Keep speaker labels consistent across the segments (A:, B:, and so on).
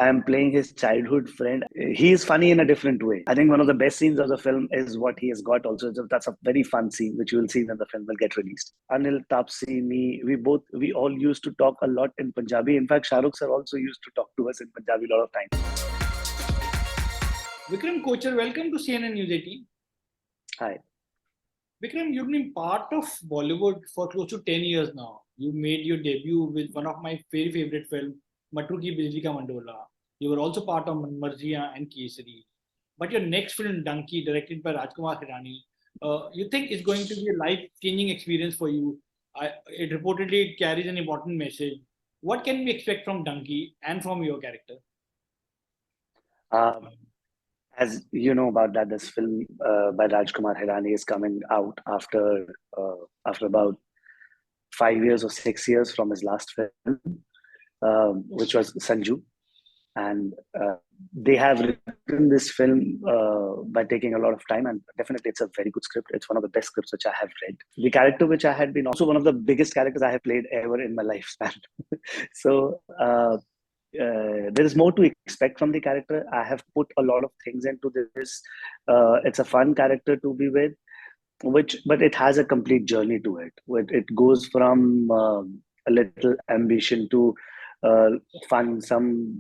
A: I'm playing his childhood friend. He is funny in a different way. I think one of the best scenes of the film is what he has got also. That's a very fun scene, which you will see when the film will get released. Anil, Taapsee, me, we all used to talk a lot in Punjabi. In fact, Shah Rukh sir also used to talk to us in Punjabi a lot of times.
B: Vikram Kochhar, welcome to CNN News 18.
A: Hi.
B: Vikram, you've been part of Bollywood for close to 10 years now. You made your debut with one of my very favorite films, Matru Ki Bijli Ka Mandola. You were also part of Manmarziya and Kesari. But your next film, Dunki, directed by Rajkumar Hirani, you think is going to be a life-changing experience for you. It reportedly carries an important message. What can we expect from Dunki and from your character?
A: As you know about that, this film by Rajkumar Hirani is coming out after about 5 years or 6 years from his last film, which was Sanju. And they have written this film by taking a lot of time, and definitely it's a very good script. It's one of the best scripts which I have read. The character which I had been also one of the biggest characters I have played ever in my lifespan. So there is more to expect from the character. I have put a lot of things into this. It's a fun character to be with, but it has a complete journey to it. It goes from a little ambition to fun, some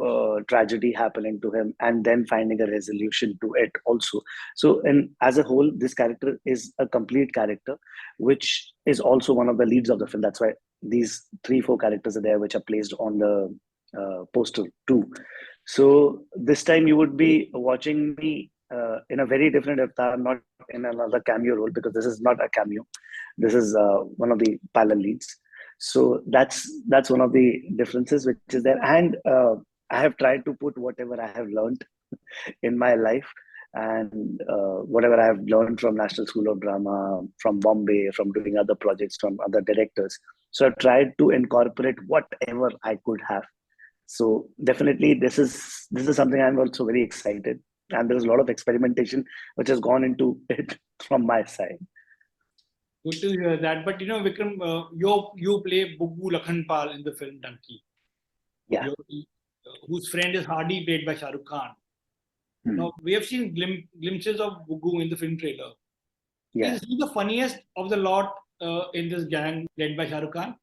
A: tragedy happening to him, and then finding a resolution to it also. So, and as a whole, this character is a complete character, which is also one of the leads of the film. That's why these 3-4 characters are there, which are placed on the poster too. So this time you would be watching me in a very different avatar, not in another cameo role, because this is not a cameo. This is one of the parallel leads. So that's one of the differences which is there. And I have tried to put whatever I have learned in my life, and whatever I have learned from National School of Drama, from Bombay, from doing other projects, from other directors. So I've tried to incorporate whatever I could have. So definitely this is something I'm also very excited, and there's a lot of experimentation which has gone into it from my side.
B: Good to hear that. But you know, Vikram, you play Buggu Lakhanpal in the film Dunki.
A: Yeah.
B: Whose friend is Hardy, played by Shah Rukh Khan. Now, we have seen glimpses of Buggu in the film trailer. Yeah. Is he the funniest of the lot in this gang led by Shah Rukh Khan?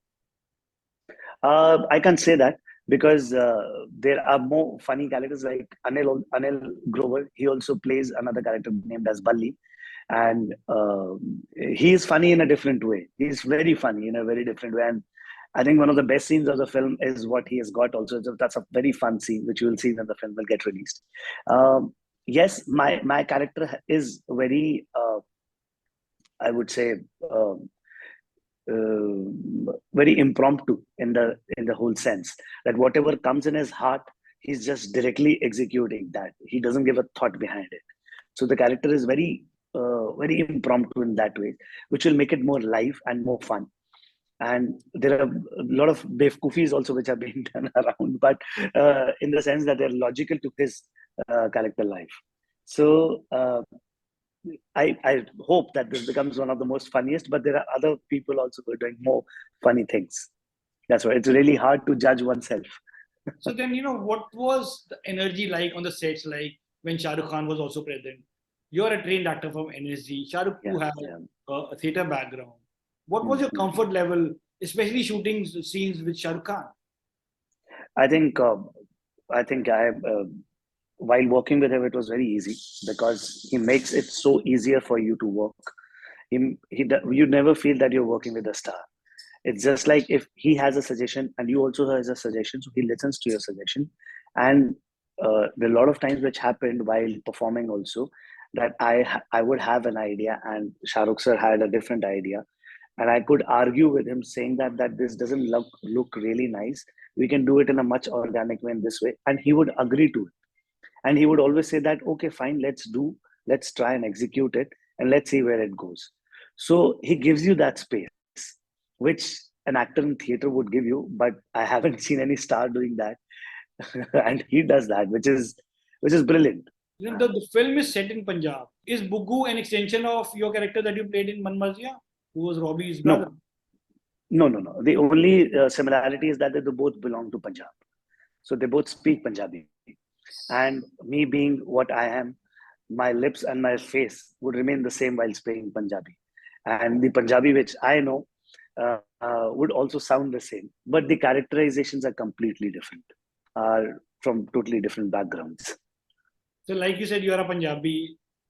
A: I can't say that, because there are more funny characters like Anil Grover. He also plays another character named as Balli. And he is funny in a different way. He's very funny in a very different way. And I think one of the best scenes of the film is what he has got also. That's a very fun scene, which you will see when the film will get released. Yes, my character is very, I would say, very impromptu in the whole sense that whatever comes in his heart, he's just directly executing that. He doesn't give a thought behind it. So the character is very impromptu in that way, which will make it more live and more fun. And there are a lot of bevkufis also which are being done around, but in the sense that they're logical to his character life. So I hope that this becomes one of the most funniest, but there are other people also who are doing more funny things. That's why it's really hard to judge oneself.
B: So then, you know, what was the energy like on the sets, like when Shah Rukh Khan was also present? You're a trained actor from NSG. Shah Rukh, you have a theatre background. What was your comfort level, especially shooting scenes with Shah Rukh Khan?
A: I think while working with him, it was very easy, because he makes it so easier for you to work. You never feel that you're working with a star. It's just like if he has a suggestion and you also has a suggestion, so he listens to your suggestion. And there are a lot of times which happened while performing also, that I would have an idea and Shah Rukh sir had a different idea, and I could argue with him saying that this doesn't look really nice. We can do it in a much organic way in this way, and he would agree to it. And he would always say that, okay, fine, let's try and execute it, and let's see where it goes. So he gives you that space, which an actor in theater would give you, but I haven't seen any star doing that. And he does that, which is brilliant.
B: You know, the film is set in Punjab. Is Buggu an extension of your character that you played in Manmarziya, who was Robbie's brother?
A: No. The only similarity is that they both belong to Punjab. So they both speak Punjabi. And me being what I am, my lips and my face would remain the same while speaking Punjabi. And the Punjabi which I know would also sound the same, but the characterizations are completely different, are from totally different backgrounds.
B: So, like you said, you are a Punjabi.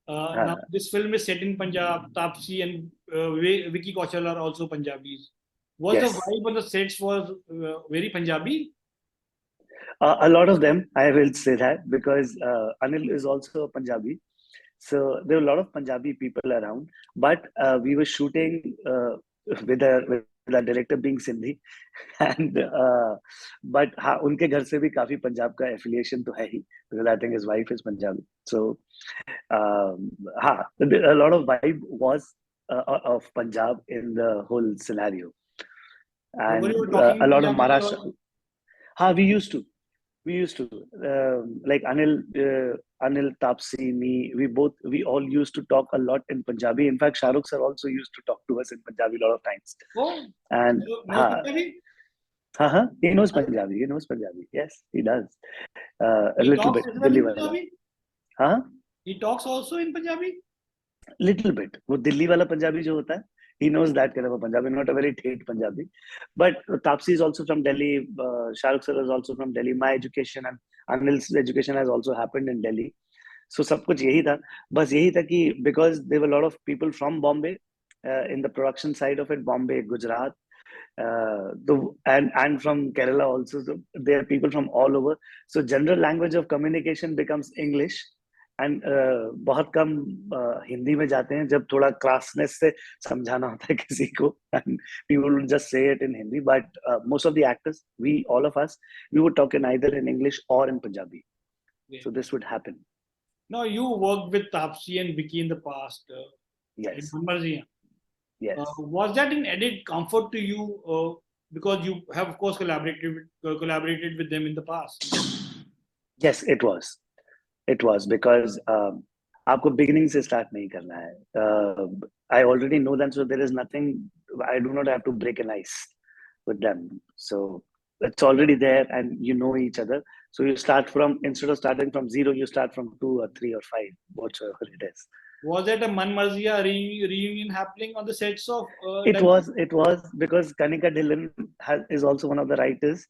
B: Now,
A: Uh,
B: this film is set in Punjab. Taapsee and Vicky Kochhar are also Punjabis. Was the
A: yes,
B: vibe on the sets was very Punjabi?
A: a lot of them, I will say that, because Anil is also a Punjabi. So there were a lot of Punjabi people around, but we were shooting with our director being Sindhi, and but हाँ उनके घर से भी काफी पंजाब का affiliation तो है ही, because I think his wife is Punjabi. So हाँ, a lot of vibe was of Punjab in the whole scenario,
B: So, were you
A: and
B: talking
A: a
B: in
A: lot of
B: Punjabi
A: Maharashtra. हाँ, we used to like Anil, Taapsee, me, we all used to talk a lot in Punjabi. In fact, Shah Rukh sir also used to talk to us in Punjabi a lot of times.
B: Oh,
A: And
B: no Punjabi?
A: he knows Punjabi. He knows Punjabi. Yes, he does. A
B: He
A: little
B: talks
A: bit,
B: as well
A: Delhi
B: in
A: wala.
B: Punjabi?
A: हाँ,
B: He talks also in Punjabi?
A: little bit. वो दिल्ली वाला पंजाबी जो होता है, he knows that kind of a Punjabi, not a very thick Punjabi. But Taapsee is also from Delhi. Shah Rukh sir is also from Delhi. My education and Anil's education has also happened in Delhi. So सब कुछ यही था. बस यही था कि because there were a lot of people from Bombay in the production side of it, Bombay, Gujarat, and from Kerala also. So there are people from all over. So general language of communication becomes English. And बहुत कम हिंदी में जाते हैं जब थोड़ा क्लासनेस से समझाना होता है किसी को, and people will just say it in Hindi, but most of the actors, we all of us, we would talk in either in English और in Punjabi. So this would happen.
B: Now, you worked with Taapsee and Vicky in the past in
A: Yes,
B: Conversing.
A: yes,
B: Was that an added comfort to you because you have, of course, collaborated with them in the past?
A: yes, it was because आपको beginning से start नहीं करना है. I already know them, so there is nothing. I do not have to break an ice with them. So it's already there, and you know each other. So you start from, instead of starting from zero, you start from 2 or 3 or 5, whatsoever it is.
B: Was that a Man Marziya reunion happening on the sets of
A: It was because Kanika Dhillon is also one of the writers.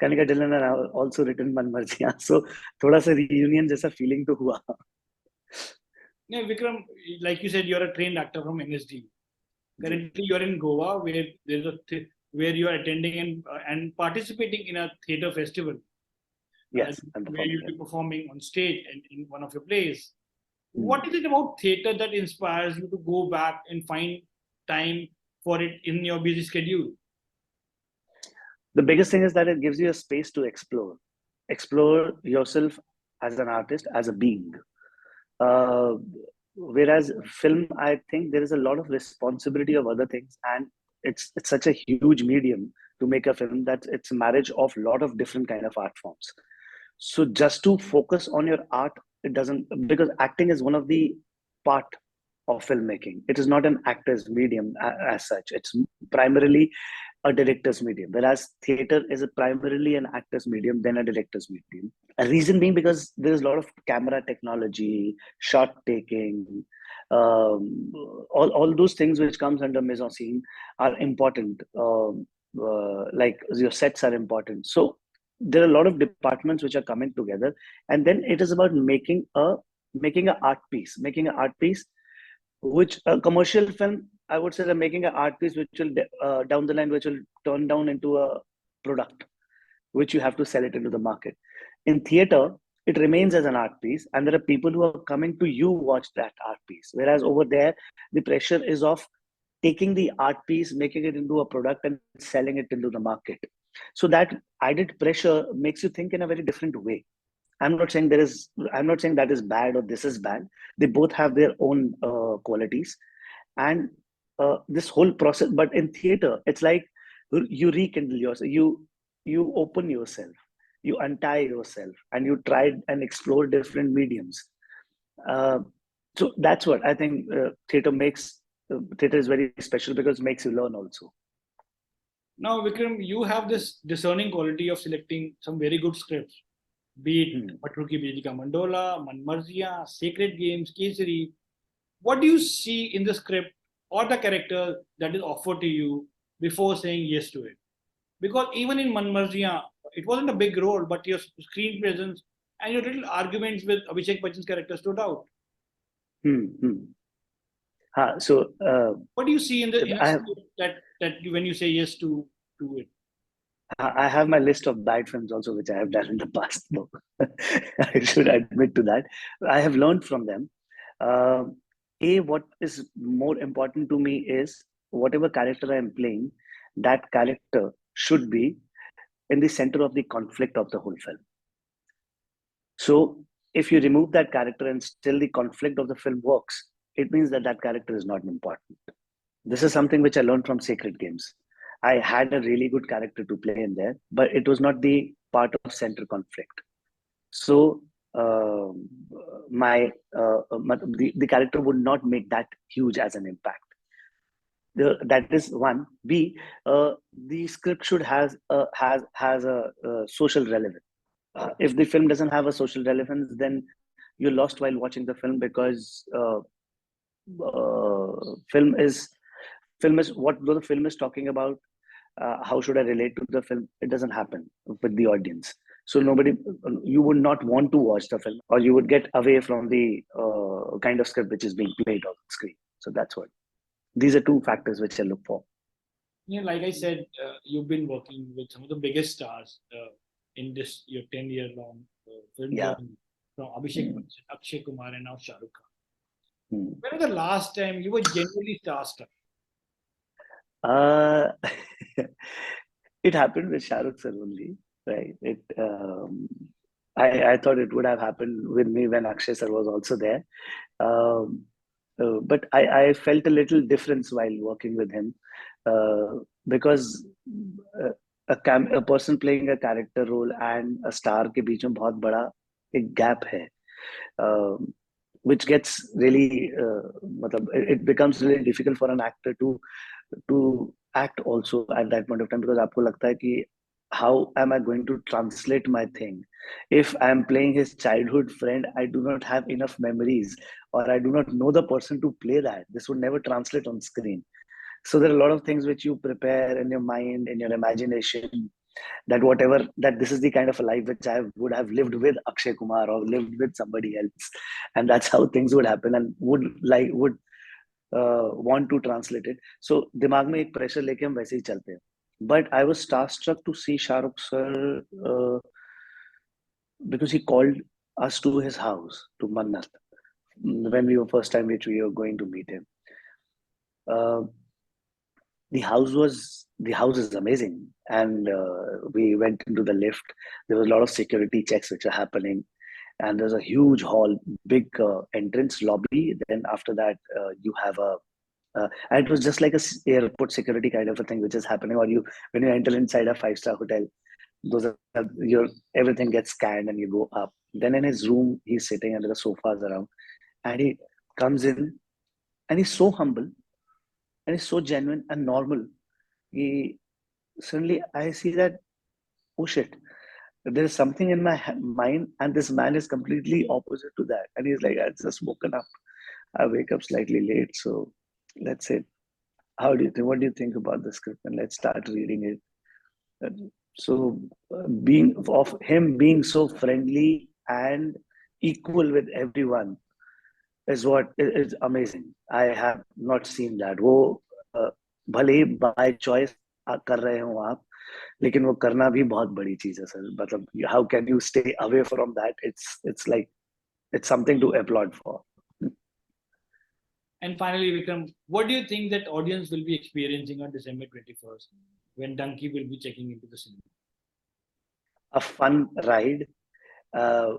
A: Kanika Dhillon has also written Man Marziya. So थोड़ा सा reunion जैसा feeling तो हुआ.
B: Yeah, Vikram, like you said, you're a trained actor from NSD. Currently, you're in Goa, where there's where you are attending and participating in a theatre festival.
A: Yes, I'm
B: Where you'll
A: performing.
B: be performing on stage and in one of your plays.
A: Mm.
B: What is it about theatre that inspires you to go back and find time for it in your busy schedule?
A: The biggest thing is that it gives you a space to explore yourself as an artist, as a being. Whereas film, I think there is a lot of responsibility of other things, and it's such a huge medium to make a film that it's a marriage of a lot of different kind of art forms. So just to focus on your art, it doesn't, because acting is one of the part of filmmaking. It is not an actor's medium as such. It's primarily a director's medium, whereas theater is primarily an actor's medium than a director's medium. A reason being because there's a lot of camera technology, shot taking, all those things which comes under mise en scene are important. Like your sets are important. So there are a lot of departments which are coming together, and then it is about making an art piece, which a commercial film, I would say, they're making an art piece which will down the line, which will turn down into a product which you have to sell it into the market. In theater, it remains as an art piece, and there are people who are coming to you watch that art piece. Whereas over there, the pressure is of taking the art piece, making it into a product, and selling it into the market. So that added pressure makes you think in a very different way. I'm not saying that is bad or this is bad. They both have their own qualities, and this whole process. But in theater, it's like you rekindle yourself, you open yourself, you untie yourself, and you try and explore different mediums. Uh, so that's what I think theater makes. Theater is very special because it makes you learn also.
B: Now, Vikram, you have this discerning quality of selecting some very good scripts, be it Matru Ki Bijli Ka Mandola, Manmarziyan, Sacred Games, Kesari. What do you see in the script or the character that is offered to you before saying yes to it? Because even in Manmarziyan, it wasn't a big role, but your screen presence and your little arguments with Abhishek Bachchan's character stood out.
A: So
B: what do you see in the in a
A: I have,
B: script that when you say yes to it?
A: I have my list of bad films also, which I have done in the past. No, I should admit to that. I have learned from them. What is more important to me is whatever character I am playing, that character should be in the center of the conflict of the whole film. So if you remove that character and still the conflict of the film works, it means that that character is not important. This is something which I learned from Sacred Games. I had a really good character to play in there, but it was not the part of center conflict. So uh, the character would not make that huge as an impact. That is one. B, the script should has a social relevance. If the film doesn't have a social relevance, then you're lost while watching the film because film is what the film is talking about. How should I relate to the film? It doesn't happen with the audience. So you would not want to watch the film, or you would get away from the kind of script which is being played on screen. So that's what. These are two factors which I look for.
B: Yeah, like I said, you've been working with some of the biggest stars in this your 10-year long film journey, from Abhishek Bachchan, Akshay Kumar, and now Shah Rukh Khan. When was the last time you were genuinely starstruck?
A: It happened with Shah Rukh sir only, right? I thought it would have happened with me when Akshay sir was also there. But I felt a little difference while working with him because uh, a person playing a character role and a star के बीच में बहुत बड़ा एक gap है, which gets really it becomes really difficult for an actor to act also at that point of time, because आपको लगता है कि how am I going to translate my thing? If I am playing his childhood friend, I do not have enough memories, or I do not know the person to play that. This would never translate on screen. So there are a lot of things which you prepare in your mind, in your imagination, that this is the kind of a life which I would have lived with Akshay Kumar or lived with somebody else, and that's how things would happen, and would want to translate it. So दिमाग में एक pressure लेके हम वैसे ही चलते हैं. But I was starstruck to see Shah Rukh sir because he called us to his house, to Mannat, when we were first time which we were going to meet him. Uh, the house is amazing, and we went into the lift. There was a lot of security checks which are happening, and there's a huge hall, big entrance lobby. Then after that, you have and it was just like a airport security kind of a thing which is happening. Or you when you enter inside a 5-star hotel, those are your everything gets scanned and you go up. Then in his room, he's sitting under the sofas around, and he comes in, and he's so humble and he's so genuine and normal. He Suddenly I see that, oh shit, there is something in my mind, and this man is completely opposite to that. And he's like, I just woken up. I wake up slightly late, so let's say, how do you think? What do you think about the script? And let's start reading it. So, being of him being so friendly and equal with everyone is what is amazing. I have not seen that. वो भले ही by choice कर रहे हो आप, लेकिन वो करना भी बहुत बड़ी चीज है सर. मतलब how can you stay away from that? It's like it's something to applaud for.
B: And finally, Vikram, what do you think that audience will be experiencing on December 21st when Dunki will be checking into the cinema?
A: A fun ride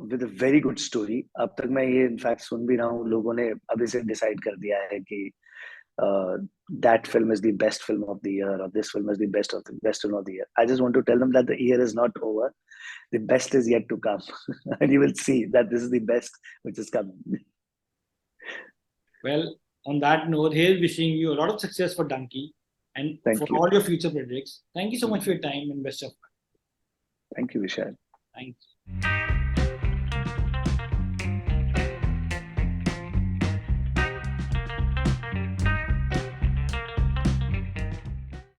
A: with a very good story. अब तक मैं ये in fact सुन भी रहा हूँ, लोगों ने अभी से डिसाइड कर दिया है कि that film is the best film of the year, or this film is the best film of the year. I just want to tell them that the year is not over. The best is yet to come. And you will see that this is the best which is coming.
B: Well, on that note, here's wishing you a lot of success for Dunki and
A: Thank
B: for
A: you.
B: all your future projects. Thank you so much for your time and best of luck.
A: Thank you, Vishal.
B: Thank you.